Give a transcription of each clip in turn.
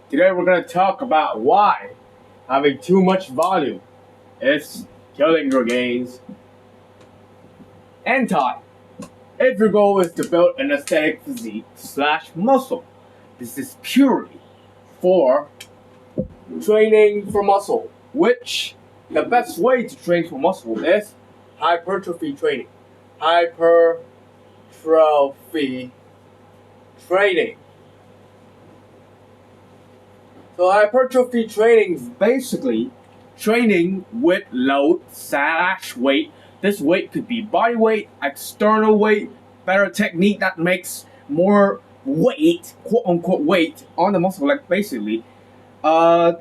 Today we're going to talk about why having too much volume is killing your gains. Anti. If your goal is to build an aesthetic physique / muscle, this is purely for training for muscle, which the best way to train for muscle is hypertrophy training. Hypertrophy training. So hypertrophy training is basically training with load / weight. This weight could be body weight, external weight, better technique that makes more weight, quote unquote weight, on the muscle. Like basically, a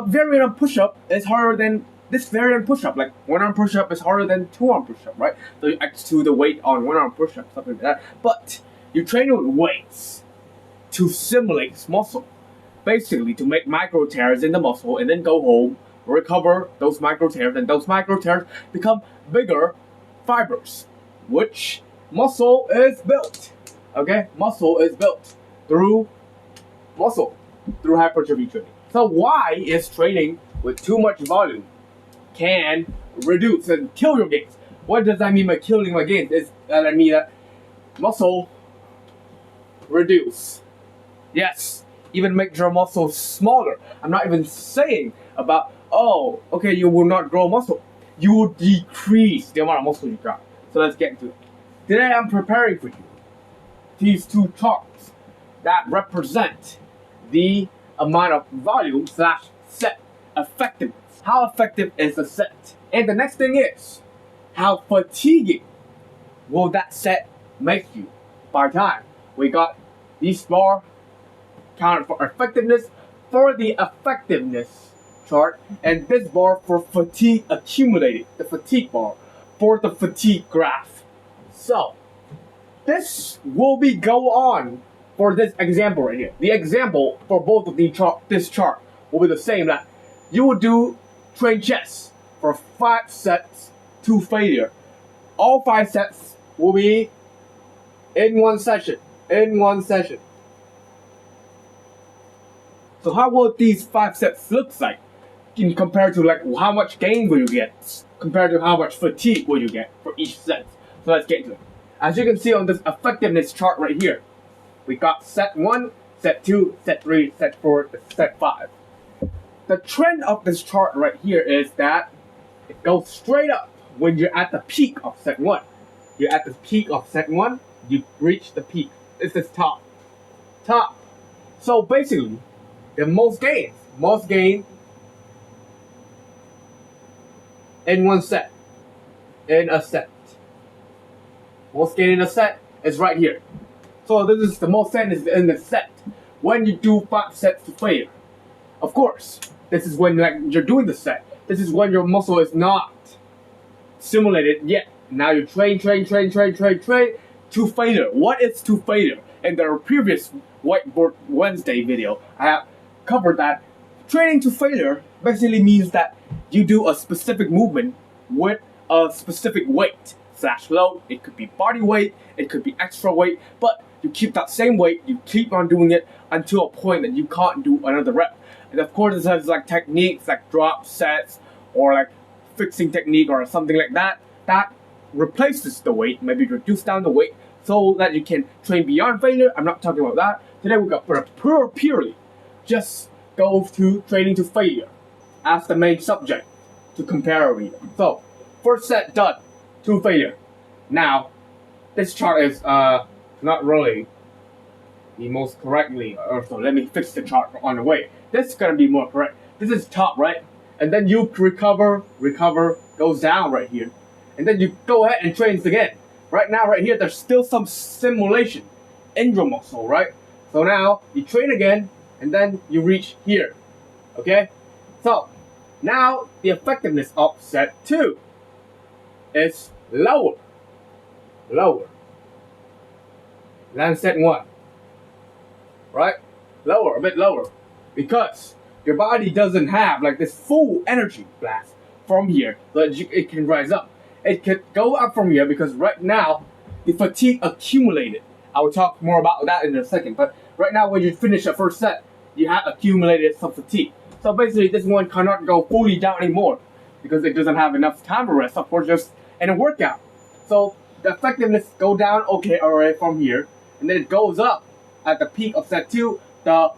variant of push-up is harder than this variant push-up. Like one arm push-up is harder than two arm push-up, right? So you add to the weight on one arm push-up, something like that. But you train with weights to simulate muscle. Basically, to make micro tears in the muscle and then go home, recover those micro tears, and those micro tears become bigger fibers, which muscle is built. Okay, muscle is built through hypertrophy training. So why is training with too much volume can reduce and kill your gains? What does that mean by killing my gains? Is that I mean that muscle reduce. Yes, even make your muscle smaller. I'm not even saying about, oh, okay, you will not grow muscle. You will decrease the amount of muscle you got. So let's get into it. Today I'm preparing for you these two charts that represent the amount of volume / set effectiveness. How effective is the set? And the next thing is, how fatiguing will that set make you by time? We got these bar counted for effectiveness for the effectiveness chart, and this bar for fatigue accumulated, the fatigue bar for the fatigue graph. So this will be go on for this example right here. The example for both of this chart will be the same. That you will do train chest for 5 sets to failure. All 5 sets will be in one session. So how will these 5 sets look like in compared to like how much gain will you get compared to how much fatigue will you get for each set? So let's get into it. As you can see on this effectiveness chart right here, we got set 1, set 2, set 3, set 4, set 5. The trend of this chart right here is that it goes straight up when you're at the peak of set 1. You're at the peak of set 1, you reach the peak. This is top. So basically, the most gain in one set, in a set. Most gain in a set is right here. So this is the most gain is in the set when you do 5 sets to failure. Of course, this is when you're doing the set. This is when your muscle is not simulated yet. Now you train to failure. What is to failure? In the previous Whiteboard Wednesday video, I have covered that training to failure basically means that you do a specific movement with a specific weight / load. It could be body weight, it could be extra weight, but you keep that same weight, you keep on doing it until a point that you can't do another rep. And of course, it has like techniques like drop sets or like fixing technique or something like that that replaces the weight, maybe reduce down the weight so that you can train beyond failure. I'm not talking about that. Today we got purely just go to training to failure as the main subject to compare with. So first set done to failure. Now this chart is not really the most correctly, so let me fix the chart on the way. This is gonna be more correct. This is top, right? And then you recover, goes down right here. And then you go ahead and train again. Right now, right here, there's still some simulation in your muscle, right? So now you train again, and then you reach here, okay? So now the effectiveness of set 2 is lower than set 1, right? A bit lower, because your body doesn't have like this full energy blast from here, so it can rise up. It could go up from here because right now the fatigue accumulated. I will talk more about that in a second, but right now when you finish the first set, you have accumulated some fatigue. So basically, this one cannot go fully down anymore because it doesn't have enough time to rest, of course, just in a workout. So the effectiveness go down, okay, alright, from here, and then it goes up at the peak of set 2, the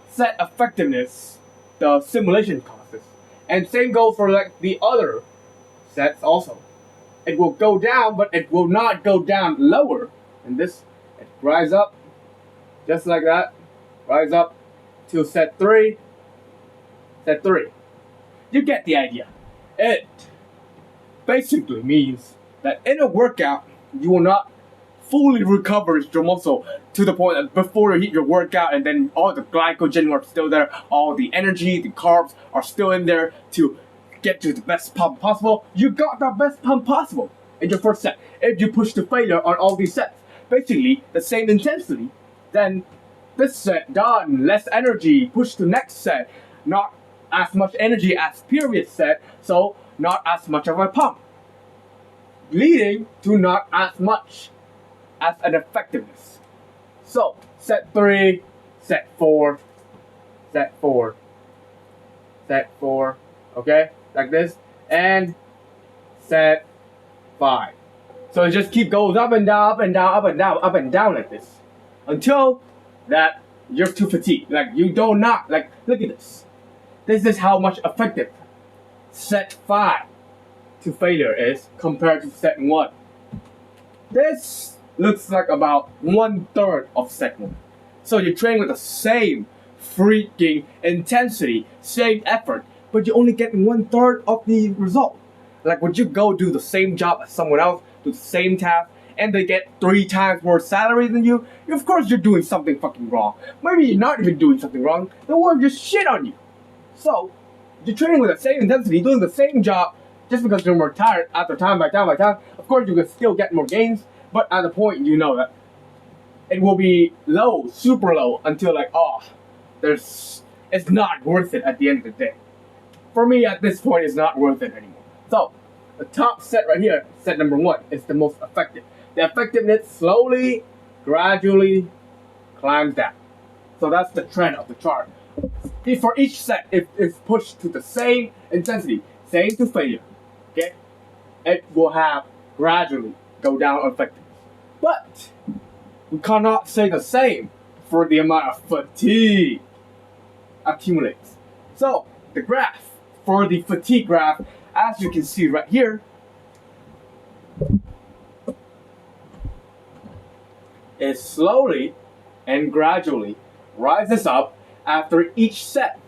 set effectiveness, the simulation causes. And same goes for like the other sets also. It will go down, but it will not go down lower. And this, it rise up, just like that, rise up to set 3, set 3. You get the idea. It basically means that in a workout, you will not fully recover your muscle to the point that before you hit your workout and then all the glycogen are still there, all the energy, the carbs are still in there to get to the best pump possible. You got the best pump possible in your first set. If you push to failure on all these sets, basically the same intensity, then this set done, less energy, push to next set, not as much energy as previous set, so not as much of a pump, leading to not as much as an effectiveness. So set 3, set 4, set 4, set 4, okay, like this, and set 5. So it just keep goes up and down, up and down, up and down, up and down like this, until that you're too fatigued. Like you do not, like, look at this. This is how much effective set 5 to failure is compared to set 1. This looks like about 1/3 of set 1. So you train with the same freaking intensity, same effort, but you only get 1/3 of the result. Like, would you go do the same job as someone else, do the same task, and they get 3 times more salary than you? Of course you're doing something fucking wrong. Maybe you're not even doing something wrong. They will just shit on you. So, you're training with the same intensity, doing the same job, just because you're more tired after time by time by time. Of course you can still get more gains, but at the point you know that it will be low, super low, until like, oh, it's not worth it at the end of the day. For me, at this point, it's not worth it anymore. So, the top set right here, set number 1, is the most effective. The effectiveness slowly, gradually climbs down. So that's the trend of the chart. For each set, if it's pushed to the same intensity, same to failure, okay, it will have gradually go down effectiveness. But we cannot say the same for the amount of fatigue accumulates. So the graph for the fatigue graph, as you can see right here, is slowly and gradually rises up after each set.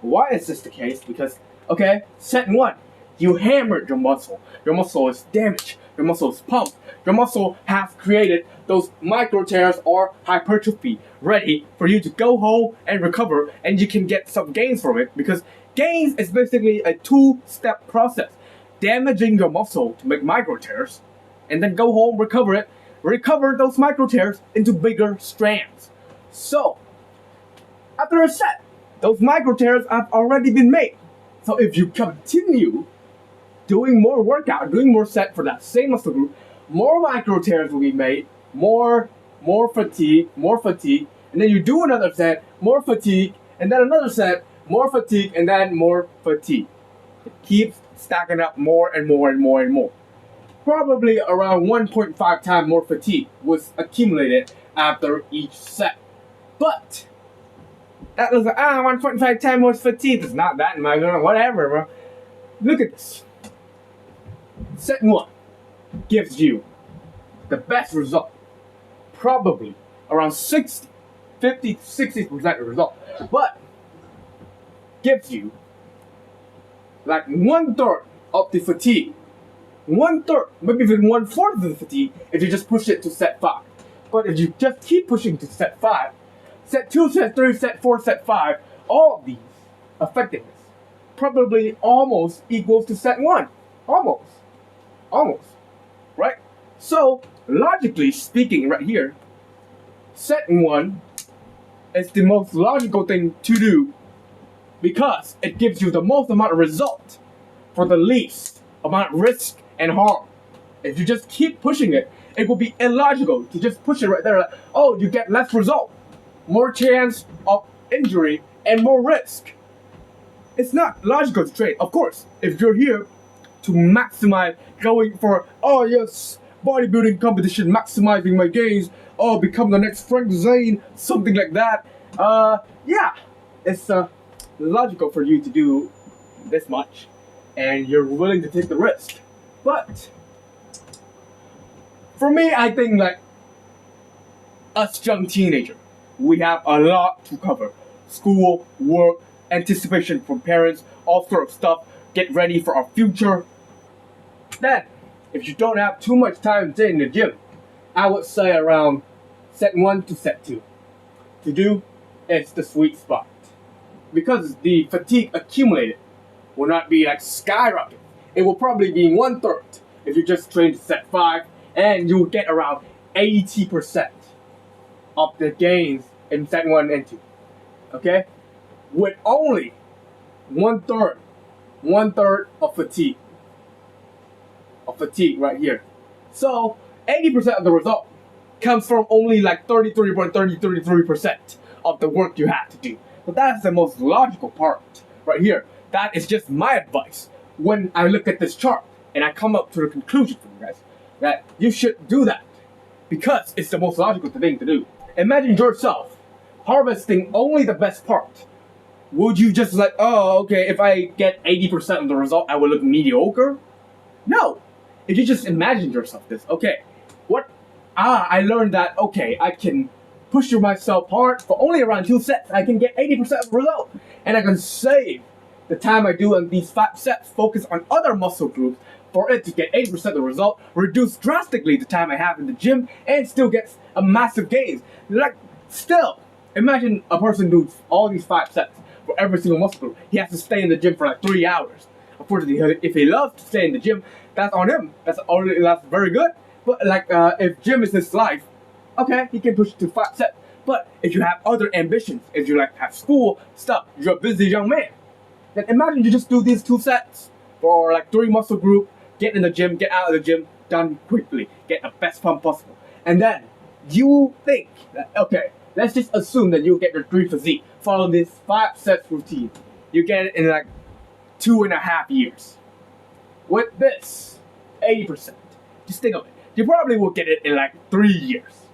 Why is this the case? Because, okay, set 1, you hammered your muscle. Your muscle is damaged. Your muscle is pumped. Your muscle has created those micro tears or hypertrophy ready for you to go home and recover, and you can get some gains from it, because gains is basically a 2-step process. Damaging your muscle to make micro tears, and then go home, recover it, recover those micro tears into bigger strands. So, after a set, those micro tears have already been made. So if you continue doing more workout, doing more set for that same muscle group, more micro tears will be made, more fatigue, and then you do another set, more fatigue, and then another set, more fatigue, and then more fatigue. It keeps stacking up more and more and more and more. Probably around 1.5 times more fatigue was accumulated after each set. But that was 1.5 times more fatigue. It's not that much, whatever, bro. Look at this. Set 1 gives you the best result. Probably around 50 to 60% result. But gives you like 1/3 of the fatigue. 1/3, maybe even 1/4 of the fatigue if you just push it to set 5. But if you just keep pushing to set 5, set 2, set 3, set 4, set 5, all of these effectiveness probably almost equals to set 1. Almost. Right? So, logically speaking right here, set 1 is the most logical thing to do because it gives you the most amount of result for the least amount of risk and harm. If you just keep pushing it, it will be illogical to just push it right there. Like, oh, you get less result, more chance of injury and more risk. It's not logical to train. Of course, if you're here to maximize going for, oh yes, bodybuilding competition, maximizing my gains, oh, become the next Frank Zane, something like that. Yeah, it's logical for you to do this much, and you're willing to take the risk. But for me, I think like us young teenager, we have a lot to cover: school, work, anticipation from parents, all sort of stuff. Get ready for our future. Then, if you don't have too much time to stay in the gym, I would say around set 1 to set 2 to do is the sweet spot, because the fatigue accumulated will not be like skyrocket. It will probably be 1/3 if you just train to set 5, and you will get around 80% of the gains in set 1 and 2. Okay, with only 1/3 of fatigue. Right here. So 80% of the result comes from only like 33% of the work you have to do. But that's the most logical part right here. That is just my advice when I look at this chart and I come up to the conclusion for you guys that you should do that because it's the most logical thing to do. Imagine yourself harvesting only the best part. Would you just like, oh, okay, if I get 80% of the result, I will look mediocre? No. If you just imagine yourself this, okay, I learned that, okay, I can push myself hard for only around 2 sets. I can get 80% of the result. And I can save the time I do on these 5 sets, focus on other muscle groups for it to get 80% of the result, reduce drastically the time I have in the gym, and still gets a massive gains. Like, still, imagine a person does all these 5 sets for every single muscle group. He has to stay in the gym for like 3 hours. Unfortunately, if he loves to stay in the gym, that's on him. That's very good. But like, if gym is his life, okay, he can push it to 5 sets. But if you have other ambitions, if you like have school stuff, you're a busy young man, then imagine you just do these 2 sets for like 3 muscle group, get in the gym, get out of the gym, done quickly, get the best pump possible. And then you think that, okay, let's just assume that you'll get your dream physique. Follow this 5 sets routine. You get it in like 2.5 years. With this 80%, just think of it. You probably will get it in like 3 years.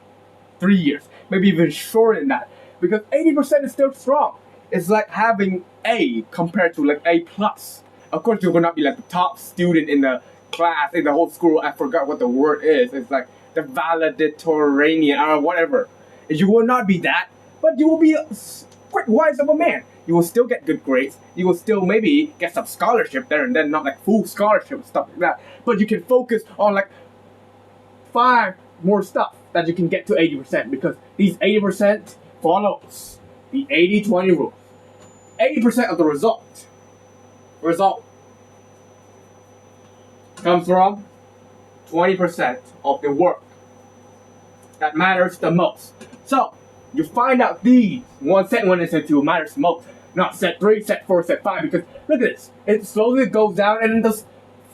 3 years. Maybe even shorter than that. Because 80% is still strong. It's like having A compared to like A+. Of course, you will not be like the top student in the class, in the whole school. I forgot what the word is. It's like the valedictorian or whatever. You will not be that, but you will be quite wise of a man. You will still get good grades. You will still maybe get some scholarship there and then, not like full scholarship and stuff like that. But you can focus on like 5 more stuff that you can get to 80%, because these 80% follows the 80-20 rule. 80% of the result comes from 20% of the work that matters the most. So you find out these set 1 and set 2 matters the most, not set 3, set 4, set 5, because look at this. It slowly goes down and the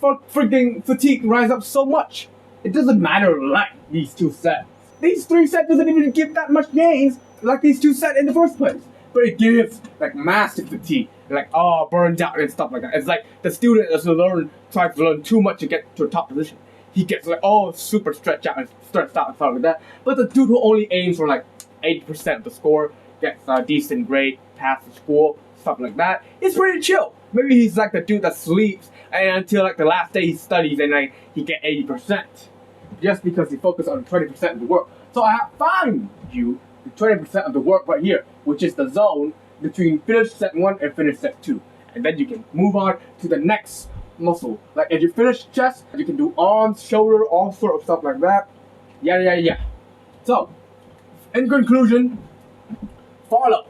freaking fatigue rise up so much. It doesn't matter like these 2 sets. These 3 sets doesn't even give that much gains like these 2 sets in the first place. But it gives like massive fatigue, like burned out and stuff like that. It's like the student tries to learn too much to get to a top position. He gets like super stretched out and stressed out and stuff like that. But the dude who only aims for like 80% of the score, gets a decent grade, passes school, stuff like that, it's pretty chill. Maybe he's like the dude that sleeps and until like the last day he studies and like he get 80%. Just because he focused on 20% of the work. So I have found you the 20% of the work right here, which is the zone between finish set 1 and finish set 2. And then you can move on to the next muscle. Like if you finish chest, you can do arms, shoulder, all sort of stuff like that. Yeah. So, in conclusion, follow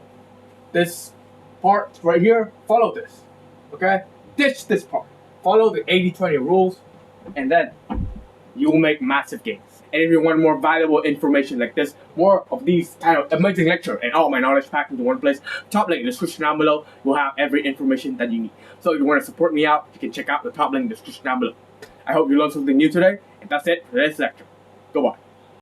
this part right here. Follow this, okay? Ditch this part. Follow the 80-20 rules, and then you will make massive gains. And if you want more valuable information like this, more of these kind of amazing lecture and all my knowledge packed into one place, top link in the description down below will have every information that you need. So if you want to support me out, you can check out the top link in the description down below. I hope you learned something new today, and that's it for this lecture. Goodbye.